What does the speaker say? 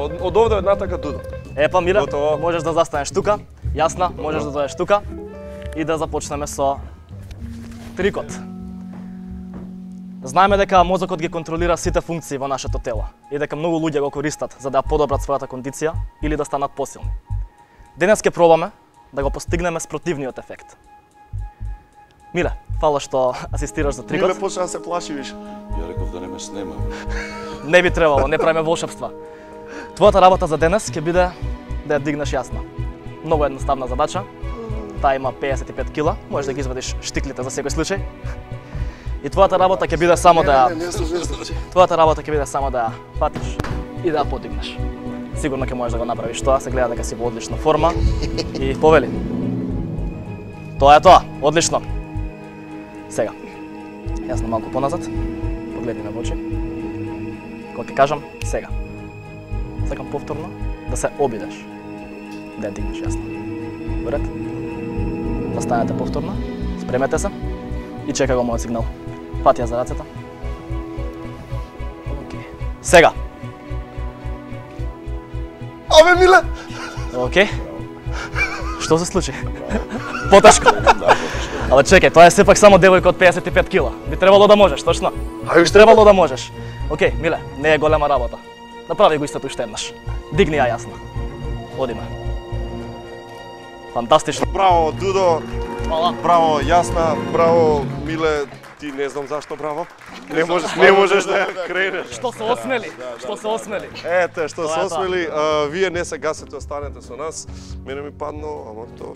Од овде од натака Дудо. Па Миле, Готово. можеш да застанеш тука, јасна, можеш да дојдеш тука и да започнеме со трикот. Знаеме дека мозокот ги контролира сите функции во нашето тело и дека многу луѓе го користат за да подобрат својата кондиција или да станат посилни. Денес ќе пробаме да го постигнеме спротивниот ефект. Миле, фала што асистираш за трикот. Миле почна да се плаши више. Ја реков да не ме снема. Не би требало, не правиме волшебства. Твојата работа за денес ќе биде да ја дигнеш јасна. Многу едноставна задача. Таа има 55 кила, можеш да ги извадиш штиклите за секој случај. И твојата работа ќе биде само да Твојата работа ќе биде само да ја фатиш и да ја подигнеш. Сигурно ќе можеш да го направиш тоа, се гледа дека си во одлична форма и повели. Тоа е тоа, одлично. Сега, јасно малку поназад, погледни ме во очи. Кога ќе кажам, сега. Сакам повторно да се обидеш, да ја дигнеш јасно. Во ред? Застанете повторно, спремете се и чека го мојот сигнал. Фати ја за рацете. Океј. Сега. Абе, Миле! Океј. Што се случи? Потешко. Абе чекај, тоа е сепак само девојка од 55 кила. Би требало да можеш, точно? Би требало да можеш. Океј, Миле, не е голема работа. Направи го истото уште еднаш. Дигни ја јасно. Одиме. Фантастично. Браво, Дудо. Фала. Браво, Јасна. Браво, Миле. Ти не знам зашто браво. Не можеш да ја кренеш. Што се осмели? Што се осмели? Ете, што Тоа се е тоа. осмели. Вие не се гасете, останете со нас. Мене ми падно, ама тоа.